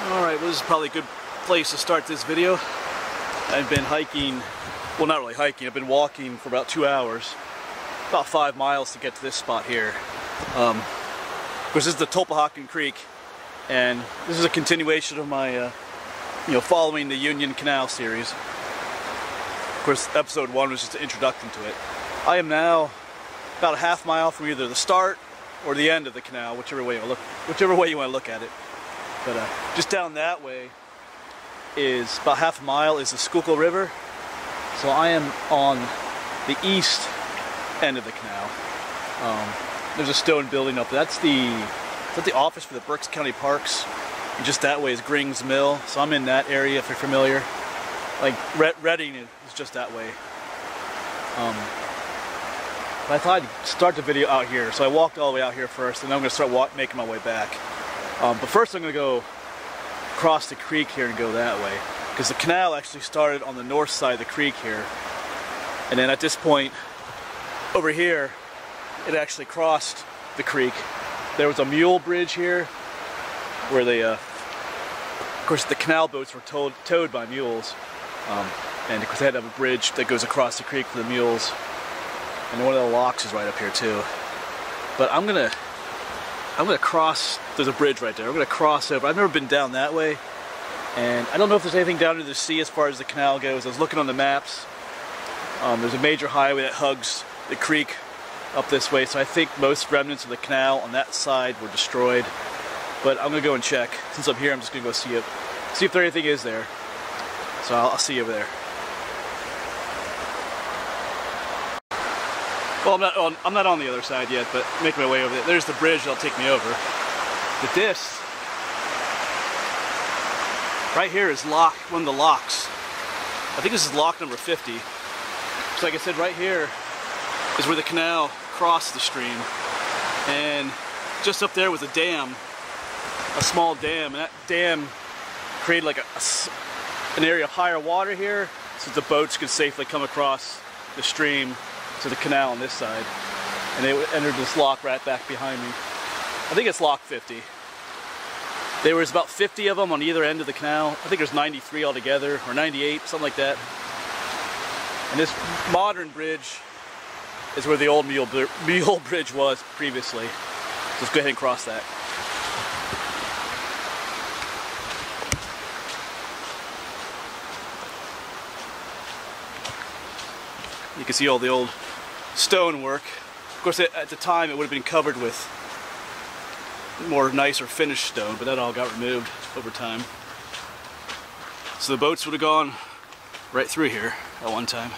Alright, well, this is probably a good place to start this video. I've been hiking, well, not really hiking, I've been walking for about 2 hours, about 5 miles to get to this spot here. Of course, this is the Tulpehocken Creek, and this is a continuation of my, following the Union Canal series. Of course, episode 1 was just an introduction to it. I am now about a half mile from either the start or the end of the canal, whichever way you want to look at it. But just down that way is about half a mile is the Schuylkill River. So I am on the east end of the canal. There's a stone building up there. Is that the office for the Berks County Parks? And just that way is Grings Mill. So I'm in that area if you're familiar. Like Reading is just that way. But I thought I'd start the video out here. So I walked all the way out here first, and then I'm going to start making my way back. But first I'm going to go across the creek here and go that way, because the canal actually started on the north side of the creek here, and then at this point over here it actually crossed the creek. There was a mule bridge here where they of course the canal boats were towed by mules, and of course they had to have a bridge that goes across the creek for the mules, and one of the locks is right up here too. But I'm gonna cross. There's a bridge right there. I'm gonna cross over. I've never been down that way, and I don't know if there's anything down to the sea as far as the canal goes. I was looking on the maps. There's a major highway that hugs the creek up this way, so I think most remnants of the canal on that side were destroyed. But I'm gonna go and check. Since I'm here, I'm just gonna go see if there anything is there. So I'll see you over there. Well, I'm not on the other side yet, but making my way over there. There's the bridge that'll take me over. But this right here is one of the locks. I think this is lock number 50. So like I said, right here is where the canal crossed the stream. And just up there was a dam, a small dam, and that dam created like an area of higher water here, so the boats could safely come across the stream to the canal on this side, and they entered this lock right back behind me. I think it's lock 50. There was about 50 of them on either end of the canal. I think there's 93 altogether, or 98, something like that. And this modern bridge is where the old mule bridge was previously. So let's go ahead and cross that. You can see all the old stonework. Of course, at the time it would have been covered with more nicer finished stone, but that all got removed over time. So the boats would have gone right through here at one time.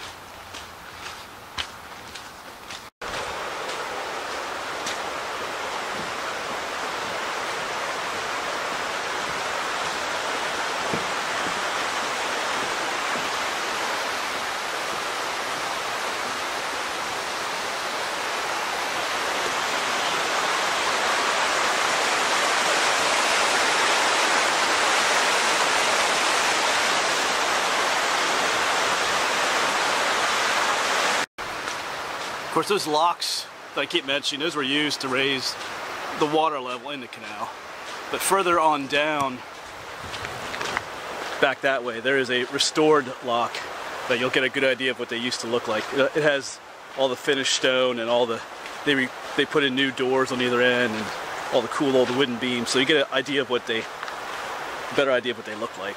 Of course, those locks that I keep mentioning, those were used to raise the water level in the canal. But further on down, back that way, there is a restored lock that you'll get a good idea of what they used to look like. It has all the finished stone and all the, they put in new doors on either end and all the cool old wooden beams, so you get an idea of a better idea of what they look like.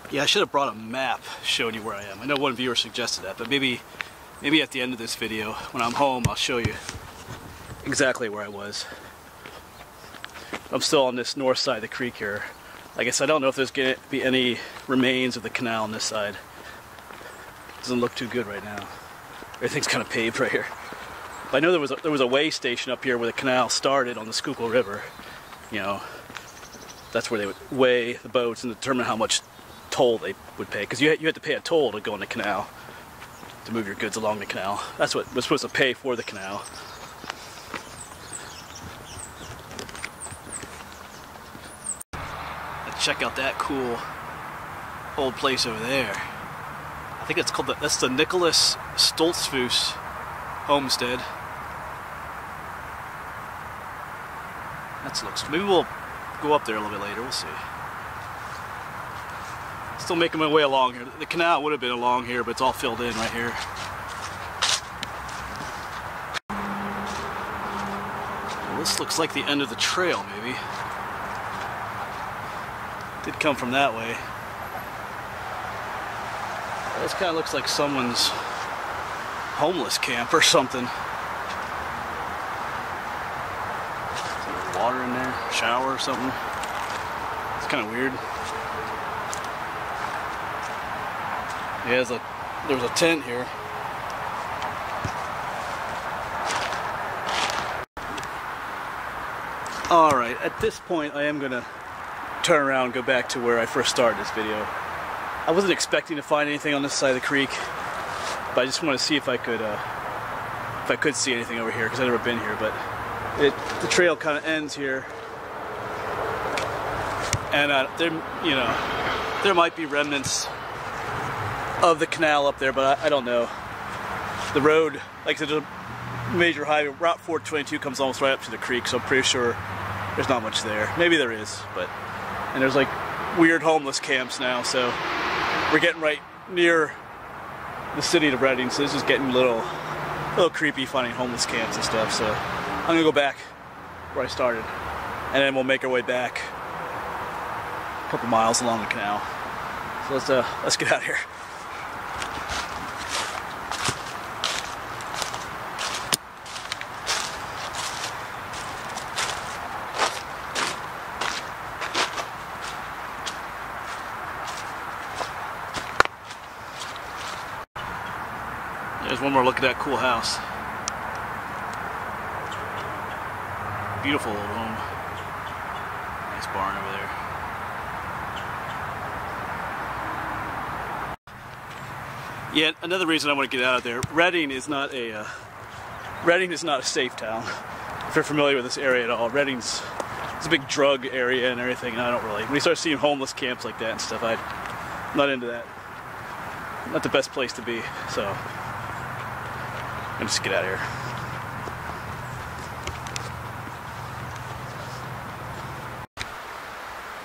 Yeah, I should have brought a map showing you where I am. I know one viewer suggested that, but maybe at the end of this video, when I'm home, I'll show you exactly where I was. I'm still on this north side of the creek here. Like I said, I don't know if there's going to be any remains of the canal on this side. Doesn't look too good right now. Everything's kind of paved right here. But I know there was a weigh station up here where the canal started on the Schuylkill River. You know, that's where they would weigh the boats and determine how much toll they would pay, because you had to pay a toll to go in the canal, to move your goods along the canal. That's what was supposed to pay for the canal. Let's check out that cool old place over there. I think it's called that's the Nicholas Stoltzfus homestead. That looks. Maybe we'll go up there a little bit later. We'll see. Still making my way along here. The canal would have been along here, but it's all filled in right here. Well, this looks like the end of the trail, maybe. Did come from that way. This kind of looks like someone's homeless camp or something. Water in there, shower or something. It's kind of weird. Yeah, there's a tent here. Alright, at this point I am going to turn around and go back to where I first started this video. I wasn't expecting to find anything on this side of the creek, but I just wanted to see if I could see anything over here, because I've never been here. But the trail kind of ends here, and there might be remnants of the canal up there, but I don't know. The road, like I said, there's a major highway. Route 422 comes almost right up to the creek, so I'm pretty sure there's not much there. Maybe there is, and there's like weird homeless camps now, so we're getting right near the city of Redding, so this is getting a little creepy finding homeless camps and stuff. So I'm gonna go back where I started, and then we'll make our way back a couple miles along the canal. So let's get out of here. There's one more look at that cool house. Beautiful old home. Nice barn over there. Yeah, another reason I want to get out of there. Redding is not a safe town. If you're familiar with this area at all, it's a big drug area and everything. And I don't really. When you start seeing homeless camps like that and stuff, I'm not into that. Not the best place to be. So. Let's just get out of here.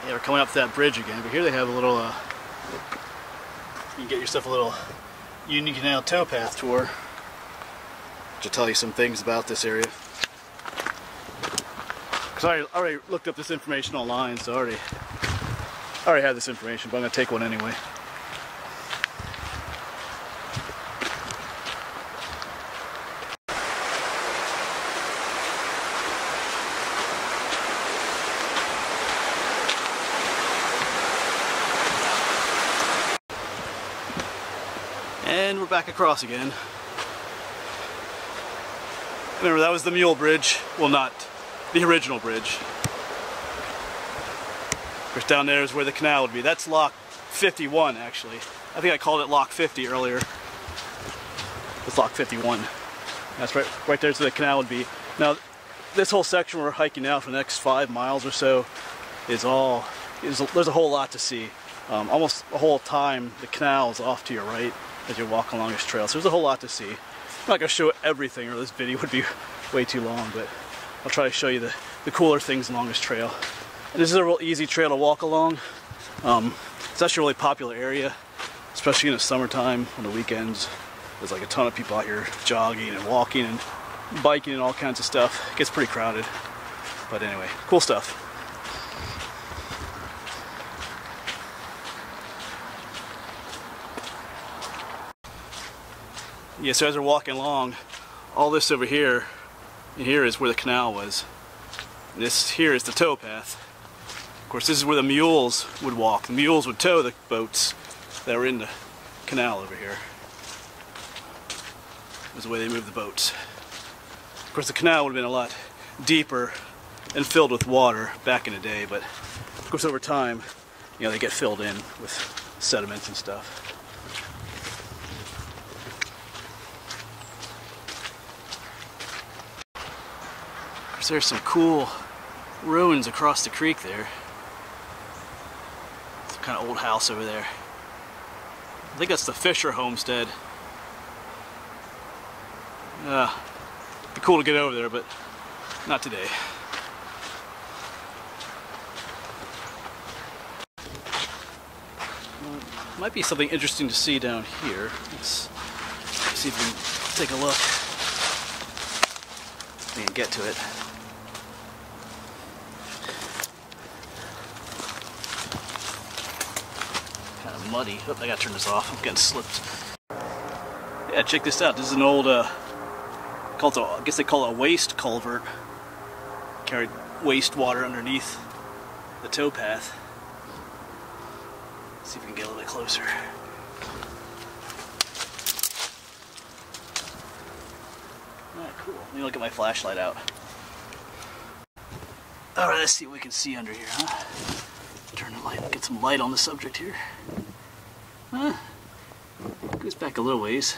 Yeah, we're coming up to that bridge again, but here they have a little, you can get yourself a little Union Canal towpath tour, which will tell you some things about this area. Because I already looked up this information online, so I already have this information, but I'm going to take one anyway. And we're back across again. Remember, that was the mule bridge. Well, not the original bridge. Of course, down there is where the canal would be. That's lock 51, actually. I think I called it lock 50 earlier. It's lock 51. That's right there's where the canal would be. Now, this whole section we're hiking now for the next 5 miles or so there's a whole lot to see. Almost the whole time the canal is off to your right as you walk along this trail. So there's a whole lot to see. I'm not going to show everything, or this video would be way too long, but I'll try to show you the cooler things along this trail. And this is a real easy trail to walk along. It's actually a really popular area, especially in the summertime on the weekends. There's like a ton of people out here jogging and walking and biking and all kinds of stuff. It gets pretty crowded. But anyway, cool stuff. Yeah, so as we're walking along, all this over here, and here is where the canal was. And this here is the tow path. Of course, this is where the mules would walk. The mules would tow the boats that were in the canal over here. That was the way they moved the boats. Of course, the canal would have been a lot deeper and filled with water back in the day, but of course over time, you know, they get filled in with sediments and stuff. There's some cool ruins across the creek there. Some kind of old house over there. I think that's the Fisher homestead. It'd be cool to get over there, but not today. Might be something interesting to see down here. Let's see if we can take a look. We can get to it. Kind of muddy. Oh, I gotta turn this off. I'm getting slipped. Yeah, check this out. This is an old, I guess they call it a waste culvert. Carried wastewater underneath the towpath. See if we can get a little bit closer. Alright, cool. Let me look at my flashlight out. Alright, let's see what we can see under here, huh? Turn the light, get some light on the subject here. Huh? Goes back a little ways.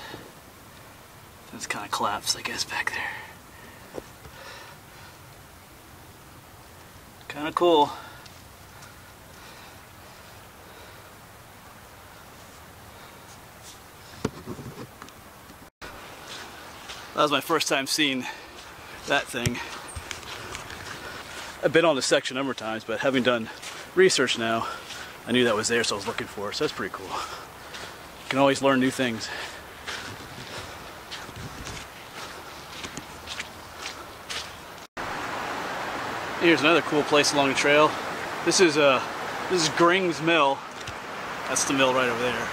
That's kind of collapsed, I guess, back there. Kind of cool. That was my first time seeing that thing. I've been on this section a number of times, but having done research now, I knew that was there, so I was looking for it. So that's pretty cool. You can always learn new things. Here's another cool place along the trail. This is Gring's Mill. That's the mill right over there.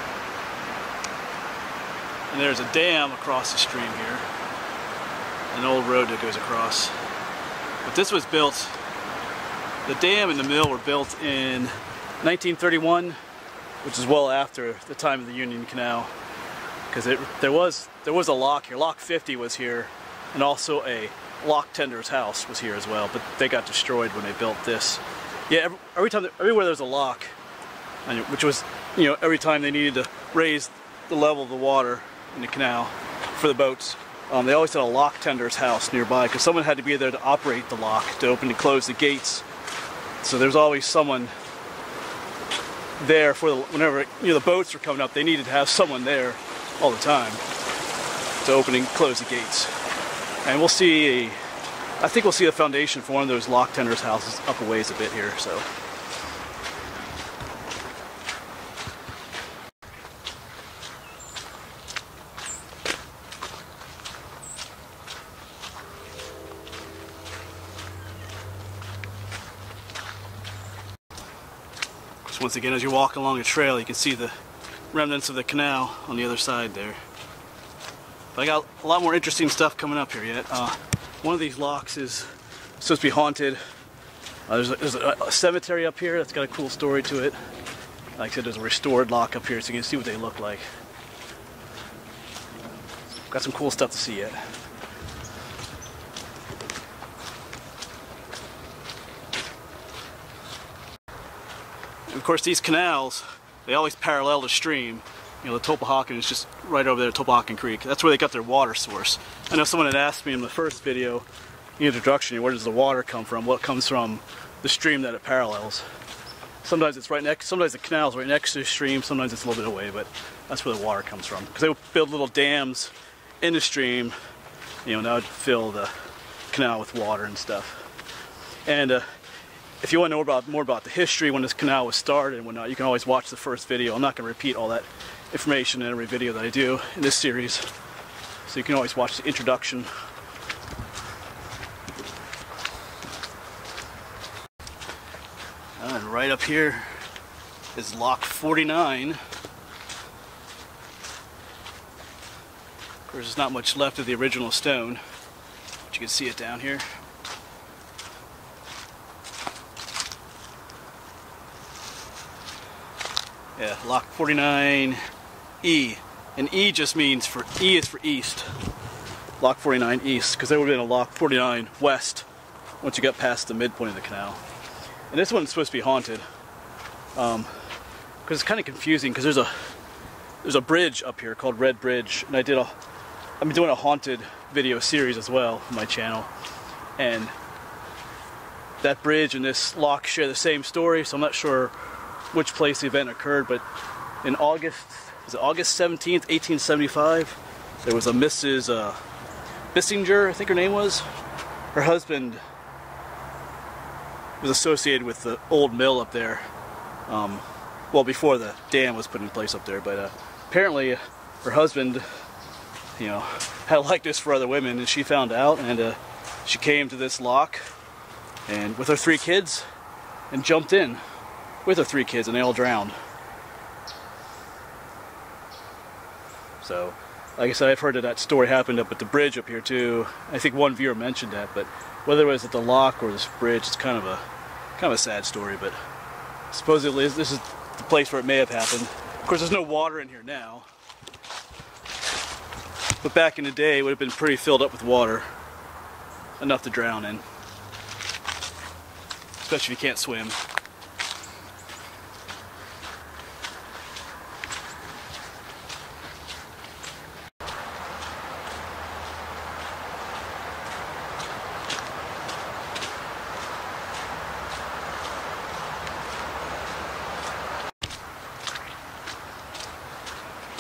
And there's a dam across the stream here. An old road that goes across. But this was built, the dam and the mill were built in 1931, which is well after the time of the Union Canal. Because there was a lock here. Lock 50 was here, and also a lock tender's house was here as well, but they got destroyed when they built this. Yeah, everywhere there's a lock, which was, you know, every time they needed to raise the level of the water in the canal for the boats, they always had a lock tender's house nearby because someone had to be there to operate the lock, to open and close the gates. So there's always someone there for whenever, you know, the boats were coming up. They needed to have someone there all the time to open and close the gates. And we'll see I think we'll see the foundation for one of those lock tender's houses up a ways a bit here. So. Once again, as you walk along the trail, you can see the remnants of the canal on the other side there. But I got a lot more interesting stuff coming up here yet. One of these locks is supposed to be haunted. There's a cemetery up here that's got a cool story to it. Like I said, there's a restored lock up here, so you can see what they look like. Got some cool stuff to see yet. And of course, these canals, they always parallel the stream. You know, the Topahakan is just right over there, Topahakan Creek. That's where they got their water source. I know someone had asked me in the first video, the introduction, where does the water come from? Well, it comes from the stream that it parallels. Sometimes it's right next, sometimes the canal's right next to the stream, sometimes it's a little bit away, but that's where the water comes from. Because they would build little dams in the stream, you know, and that would fill the canal with water and stuff. And if you want to know more about the history when this canal was started and whatnot, you can always watch the first video. I'm not going to repeat all that information in every video that I do in this series. So you can always watch the introduction. And right up here is Lock 49. Of course, there's not much left of the original stone, but you can see it down here. Yeah, Lock 49E, and E just means E is for east. Lock 49 east, because there would have been a Lock 49 west once you got past the midpoint of the canal. And this one's supposed to be haunted, because it's kind of confusing. Because there's a bridge up here called Red Bridge, and I've been doing a haunted video series as well on my channel, and that bridge and this lock share the same story. So I'm not sure which place the event occurred, but in August 17th, 1875, there was a Mrs. Bissinger, I think her name was. Her husband was associated with the old mill up there. well, before the dam was put in place up there. But apparently her husband, you know, had a likeness for other women, and she found out, and she came to this lock and with her 3 kids and jumped in with her 3 kids, and they all drowned. So, like I said, I've heard that story happened up at the bridge up here too. I think one viewer mentioned that, but whether it was at the lock or this bridge, it's kind of a sad story. But supposedly this is the place where it may have happened. Of course, there's no water in here now, but back in the day, it would have been pretty filled up with water, enough to drown in, especially if you can't swim.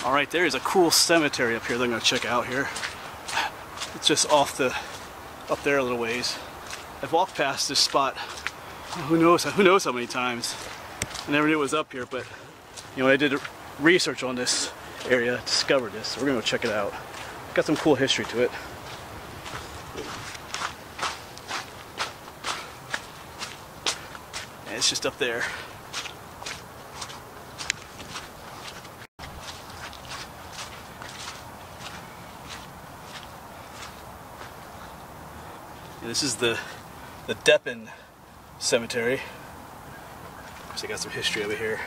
Alright, there is a cool cemetery up here that I'm going to check out here. It's just up there a little ways. I've walked past this spot, who knows how many times. I never knew it was up here, but you know, I did research on this area, discovered this, so we're going to go check it out. Got some cool history to it. And it's just up there. And this is the Deppen Cemetery. Of course, I got some history over here.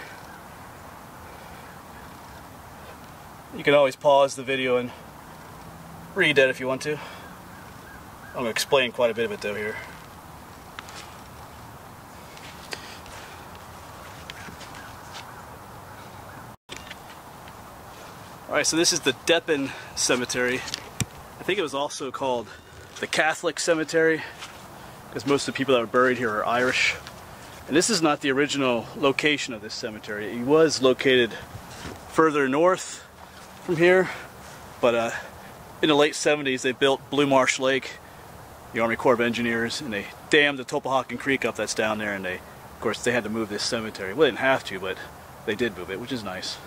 You can always pause the video and read that if you want to. I'm going to explain quite a bit of it though here. Alright, so this is the Deppen Cemetery. I think it was also called the Catholic Cemetery, because most of the people that are buried here are Irish. And this is not the original location of this cemetery. It was located further north from here, but in the late 70s they built Blue Marsh Lake, the Army Corps of Engineers, and they dammed the Topahawken Creek up that's down there, and of course they had to move this cemetery. Well, they didn't have to, but they did move it, which is nice.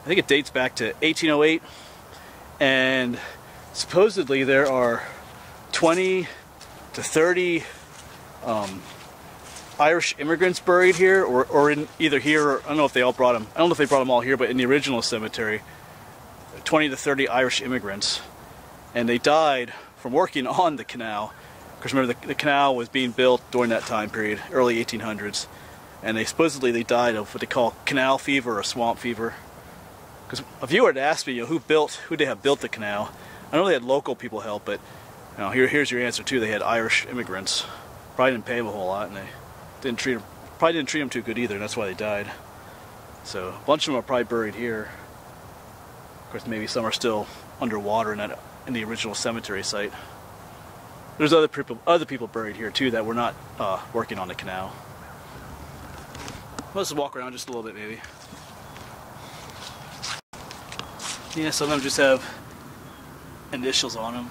I think it dates back to 1808, and supposedly there are 20 to 30 Irish immigrants buried here, or in either here, or I don't know if they all brought them. I don't know if they brought them all here, but in the original cemetery, 20 to 30 Irish immigrants, and they died from working on the canal. Because remember, the canal was being built during that time period, early 1800s, and supposedly they died of what they call canal fever or swamp fever. Because a viewer had asked me, you know, who they have built the canal. I know they had local people help, but you know, here's your answer too. They had Irish immigrants. Probably didn't pay them a whole lot, and they probably didn't treat them too good either, and that's why they died. So a bunch of them are probably buried here. Of course, maybe some are still underwater in the original cemetery site. There's other people buried here too that were not working on the canal. Let's walk around just a little bit, maybe. Yeah, some of them just have initials on them.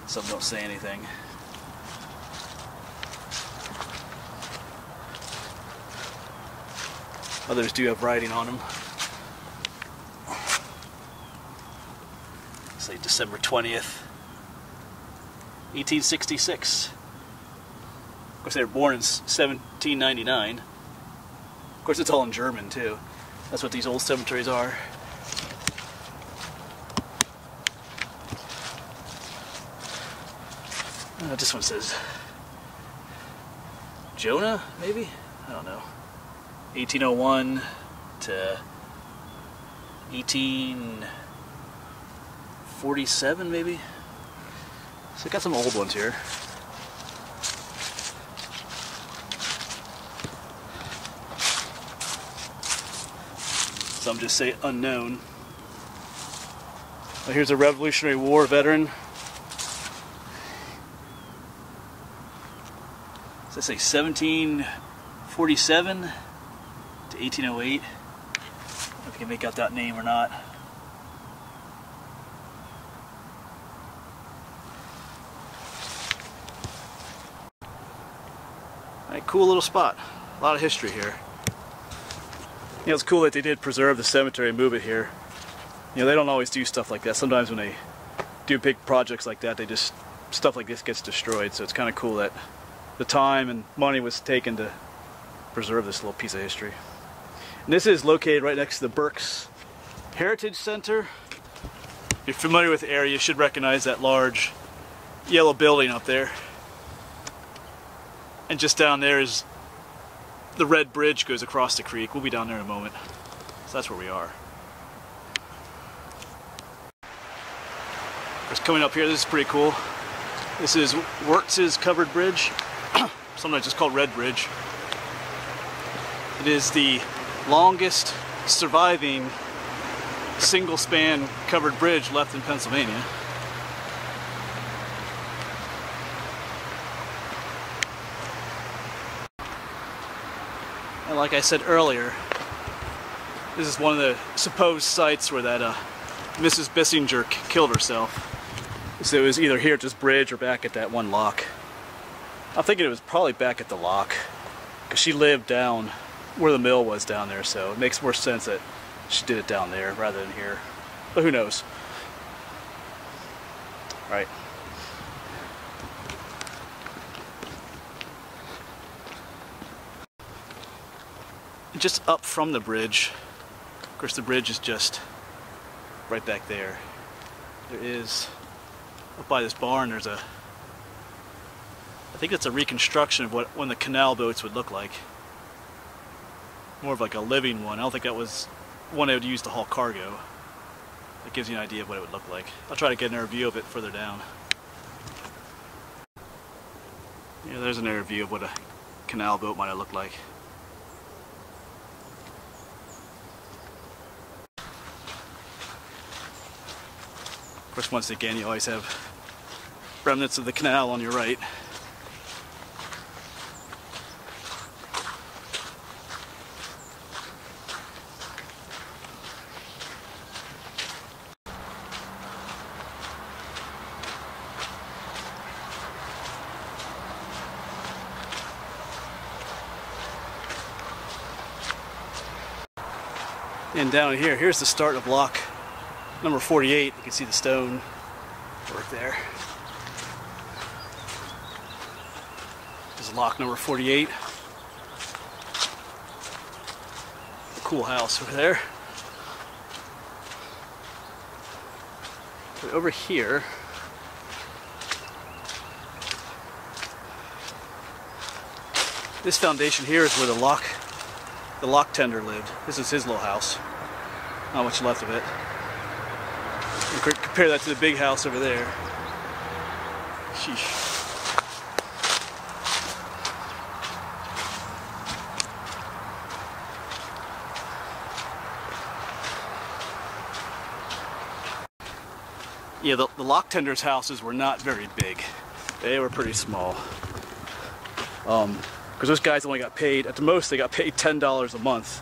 Some don't say anything. Others do have writing on them. Say December 20th, 1866. Of course, they were born in 1799. Of course, it's all in German too. That's what these old cemeteries are. This one says Jonah, maybe? I don't know. 1801 to 1847, maybe? So I got some old ones here. Some just say unknown. Well, here's a Revolutionary War veteran. So I say 1747 to 1808. I don't know if you can make out that name or not. Alright, cool little spot. A lot of history here. You know, it's cool that they did preserve the cemetery and move it here. You know, they don't always do stuff like that. Sometimes when they do big projects like that, stuff like this gets destroyed. So it's kind of cool that the time and money was taken to preserve this little piece of history. And this is located right next to the Burke's Heritage Center. If you're familiar with the area, you should recognize that large yellow building up there. And just down there is the red bridge goes across the creek. We'll be down there in a moment. So that's where we are. Just coming up here, this is pretty cool. This is Wirtz's covered bridge, sometimes just called Red Bridge. It is the longest surviving single span covered bridge left in Pennsylvania. And like I said earlier, this is one of the supposed sites where that Mrs. Bissinger killed herself. So it was either here at this bridge or back at that one lock. I'm thinking it was probably back at the lock, because she lived down where the mill was down there, so it makes more sense that she did it down there rather than here. But who knows? Right. Just up from the bridge, of course the bridge is just right back there. There is, up by this barn, there's I think it's a reconstruction of what when the canal boats would look like. More of like a living one. I don't think that was one they would use to haul cargo. That gives you an idea of what it would look like. I'll try to get an air view of it further down. Yeah, there's an air view of what a canal boat might have looked like. Of course, once again, you always have remnants of the canal on your right. And down here, here's the start of lock number 48. You can see the stone work there. This is lock number 48. Cool house over there. But over here, this foundation here is where the lock tender lived. This is his little house. Not much left of it. And compare that to the big house over there. Sheesh. Yeah, the lock tenders' houses were not very big. They were pretty small. Because those guys only got paid, at the most they got paid $10 a month.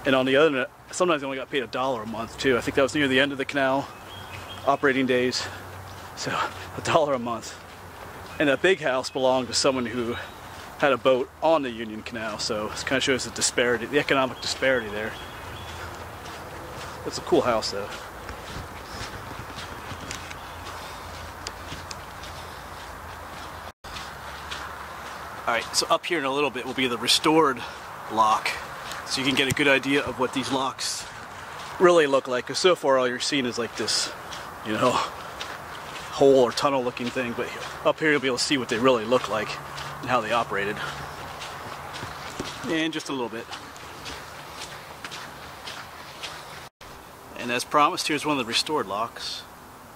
And on the other end, sometimes they only got paid $1 a month too. I think that was near the end of the canal operating days. So $1 a month. And that big house belonged to someone who had a boat on the Union Canal, so it kind of shows the disparity, the economic disparity there. It's a cool house though. Alright, so up here in a little bit will be the restored lock, so you can get a good idea of what these locks really look like, because so far all you're seeing is like this, you know, hole or tunnel looking thing, but up here you'll be able to see what they really look like and how they operated. And just a little bit. And as promised, here's one of the restored locks.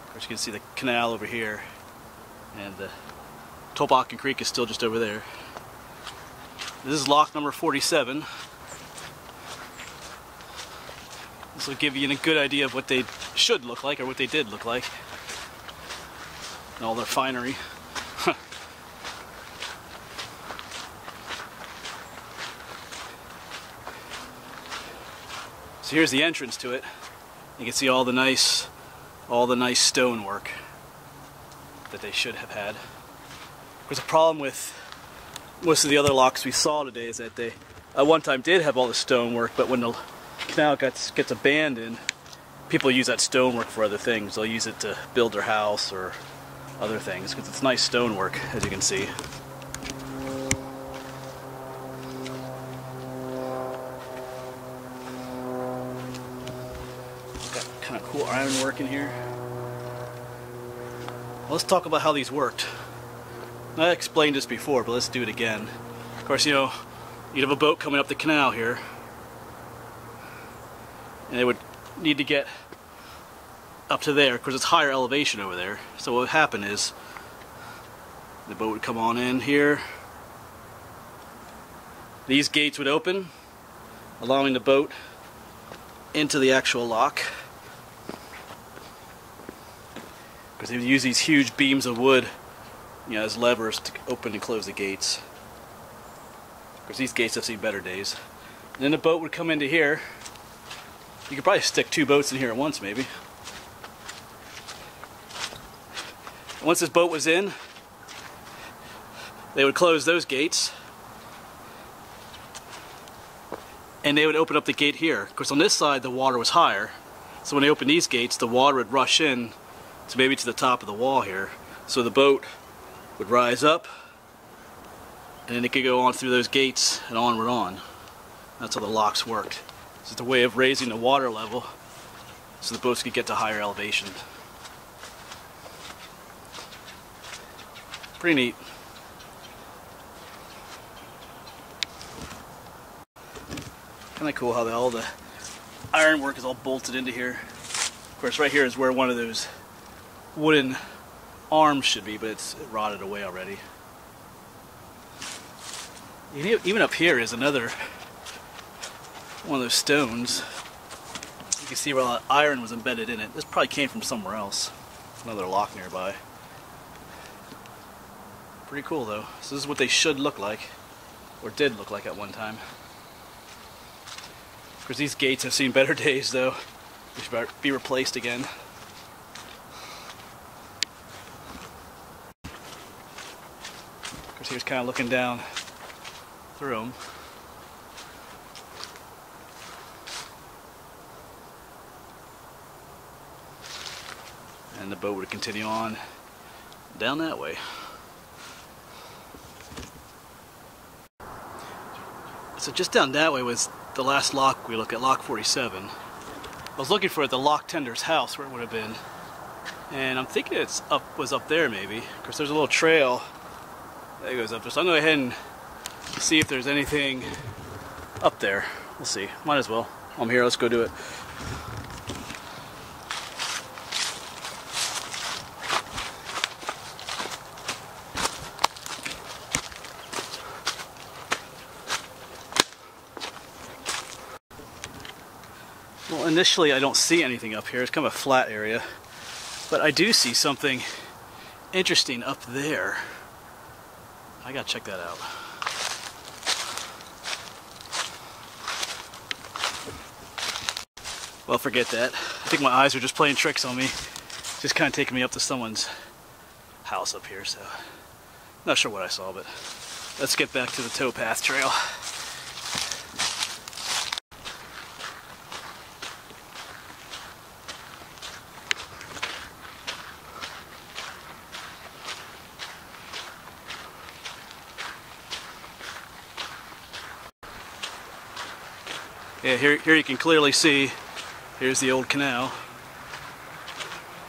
Of course you can see the canal over here, and the Tolbakken Creek is still just over there. This is lock number 47. This will give you a good idea of what they should look like, or what they did look like. And all their finery. So here's the entrance to it. You can see all the nice stonework that they should have had. There's a problem with most of the other locks we saw today is that they at one time did have all the stonework, but when the canal gets abandoned, people use that stonework for other things. They'll use it to build their house or other things because it's nice stonework, as you can see. Got kind of cool ironwork in here. Well, let's talk about how these worked. I explained this before, but let's do it again. Of course, you know, you'd have a boat coming up the canal here, and they would need to get up to there because it's higher elevation over there. So what would happen is the boat would come on in here. These gates would open, allowing the boat into the actual lock. Because they would use these huge beams of wood, you know, as levers to open and close the gates. Because these gates have seen better days. And then the boat would come into here. You could probably stick 2 boats in here at once, maybe. Once this boat was in, they would close those gates, and they would open up the gate here. Of course, on this side the water was higher, so when they opened these gates, the water would rush in to maybe to the top of the wall here. So the boat would rise up, and then it could go on through those gates and onward on. That's how the locks worked. It's just a way of raising the water level so the boats could get to higher elevation. Pretty neat. Kind of cool how all the ironwork is all bolted into here. Of course, right here is where one of those wooden arms should be, but it's rotted away already. Even up here is another one of those stones. You can see where all that iron was embedded in it. This probably came from somewhere else. Another lock nearby. Pretty cool though. So this is what they should look like, or did look like at one time. Of course, these gates have seen better days though. They should be replaced again. Of course, he was kind of looking down through them. And the boat would continue on down that way. So just down that way was the last lock we looked at, lock 47. I was looking for the lock tender's house where it would have been, and I'm thinking was up there maybe, because there's a little trail that goes up there. So I'm going to go ahead and see if there's anything up there. We'll see. Might as well. I'm here. Let's go do it. Well, initially I don't see anything up here. It's kind of a flat area, but I do see something interesting up there. I gotta check that out. Well, forget that. I think my eyes are just playing tricks on me. Just kind of taking me up to someone's house up here, so not sure what I saw, but let's get back to the towpath trail. Yeah, here you can clearly see, here's the old canal.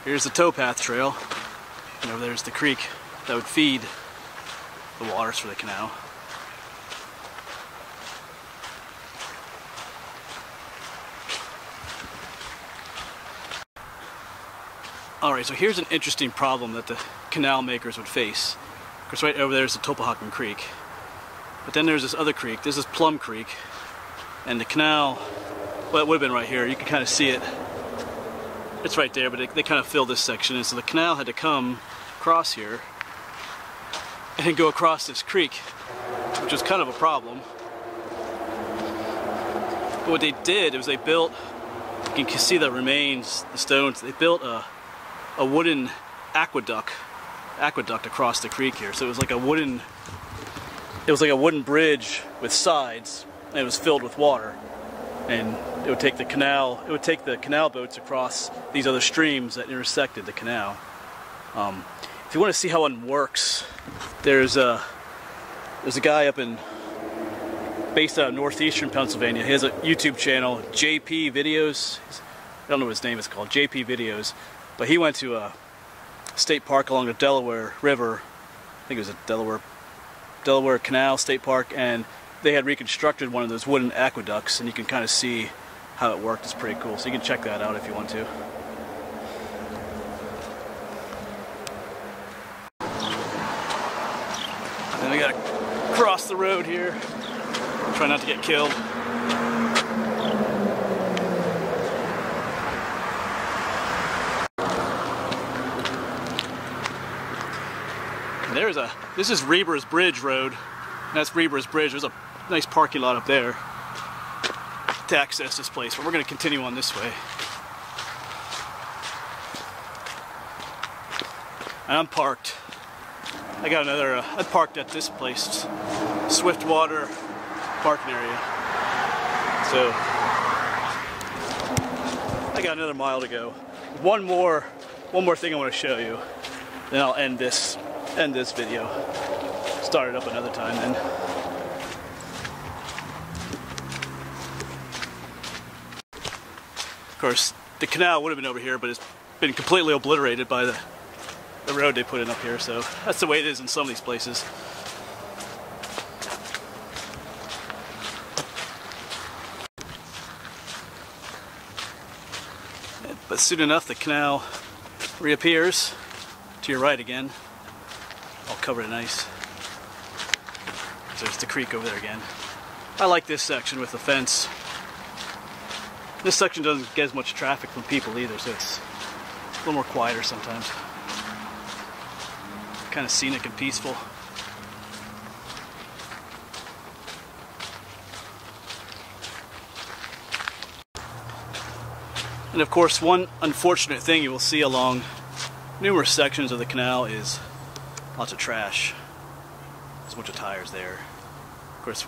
Here's the towpath trail. And over there's the creek that would feed the waters for the canal. Alright, so here's an interesting problem that the canal makers would face. Of course, right over there is the Topahakan Creek. But then there's this other creek. This is Plum Creek. And the canal, well, it would have been right here. You can kind of see it. It's right there, but they kind of filled this section. And so the canal had to come across here and go across this creek, which was kind of a problem. But what they did was they built, you can see the remains, the stones, they built a wooden aqueduct across the creek here. So it was like a wooden, it was like a wooden bridge with sides, and it was filled with water. And it would take the canal boats across these other streams that intersected the canal. If you want to see how one works, there's a guy based out of northeastern Pennsylvania. He has a YouTube channel, JP Videos. I don't know what his name is called, JP Videos. But he went to a state park along the Delaware River. I think it was a Delaware Canal State Park, and they had reconstructed one of those wooden aqueducts, and you can kind of see how it worked. It's pretty cool. So you can check that out if you want to. Then we gotta cross the road here. Try not to get killed. This is Rebirth Bridge Road. That's Rebirth Bridge. There's a nice parking lot up there to access this place, but we're going to continue on this way. And I'm parked. I parked at this place, Swiftwater parking area. So I got another mile to go. One more thing I want to show you, then I'll end this video. Start it up another time then. Of course, the canal would have been over here, but it's been completely obliterated by the road they put in up here, so that's the way it is in some of these places. But soon enough, the canal reappears to your right again, all covered in ice. There's the creek over there again. I like this section with the fence. This section doesn't get as much traffic from people either, so it's a little more quieter sometimes. Kind of scenic and peaceful. And of course, one unfortunate thing you will see along numerous sections of the canal is lots of trash. There's a bunch of tires there. Of course,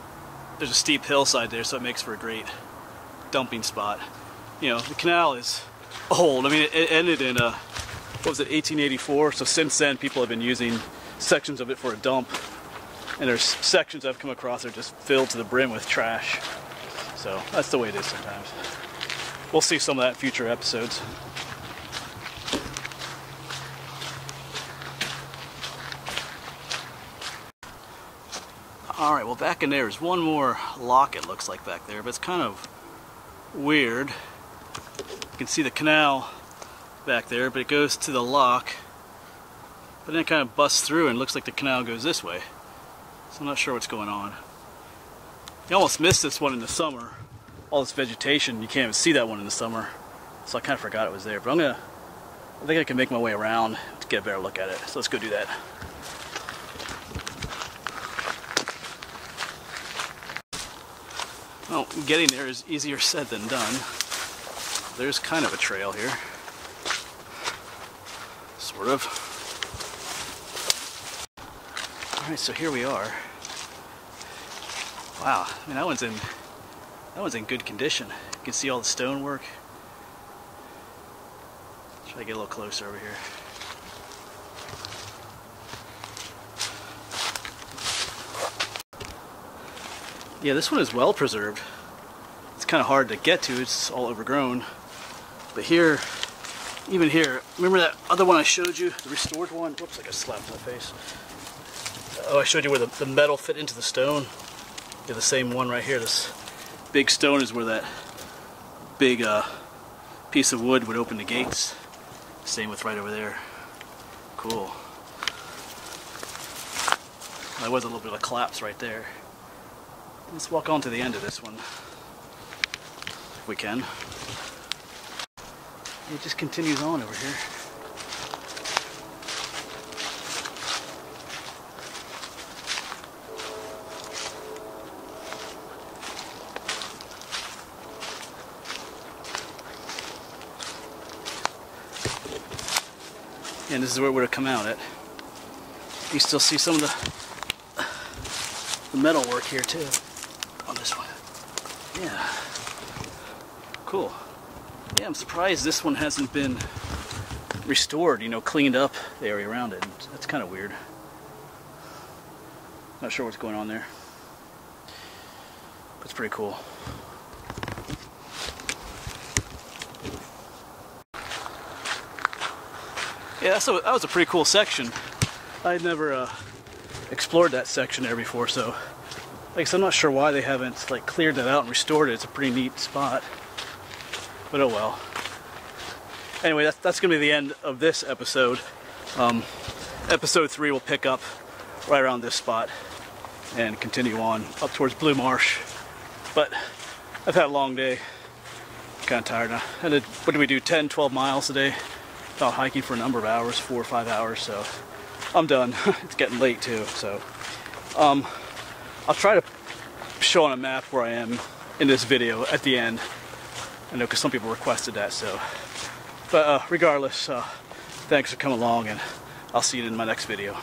there's a steep hillside there, so it makes for a great dumping spot. You know, the canal is old. I mean, it ended in, what was it, 1884? So since then, people have been using sections of it for a dump. And there's sections I've come across that are just filled to the brim with trash. So that's the way it is sometimes. We'll see some of that in future episodes. Alright, well back in there is one more lock, it looks like, back there, but it's kind of weird. You can see the canal back there, but it goes to the lock, but then it kind of busts through and looks like the canal goes this way. So I'm not sure what's going on. You almost missed this one in the summer. All this vegetation, you can't even see that one in the summer. So I kind of forgot it was there, but I think I can make my way around to get a better look at it. So let's go do that. Well, getting there is easier said than done. There's kind of a trail here. Sort of. Alright, so here we are. Wow, I mean that one's in good condition. You can see all the stonework. Try to get a little closer over here. Yeah, this one is well preserved. It's kind of hard to get to, it's all overgrown. But here, even here, remember that other one I showed you, the restored one? Whoops, I got slapped in the face. Oh, I showed you where the metal fit into the stone. Yeah, the same one right here. This big stone is where that big piece of wood would open the gates. Same with right over there. Cool. There was a little bit of a collapse right there. Let's walk on to the end of this one, if we can. It just continues on over here. And this is where it would have come out at. You still see some of the metal work here too on this one. Yeah. Cool. Yeah, I'm surprised this one hasn't been restored, you know, cleaned up the area around it. That's kind of weird. Not sure what's going on there. But it's pretty cool. Yeah, so that was a pretty cool section. I had never explored that section there before, so like I said, I'm not sure why they haven't like cleared that out and restored it. It's a pretty neat spot. But oh well. Anyway, that's going to be the end of this episode. Episode 3 will pick up right around this spot and continue on up towards Blue Marsh. But I've had a long day. I'm kind of tired now. What did we do, 10, 12 miles a day? Out hiking for a number of hours, 4 or 5 hours, so I'm done. It's getting late too, so I'll try to show on a map where I am in this video at the end. I know because some people requested that, so. But regardless, thanks for coming along, and I'll see you in my next video.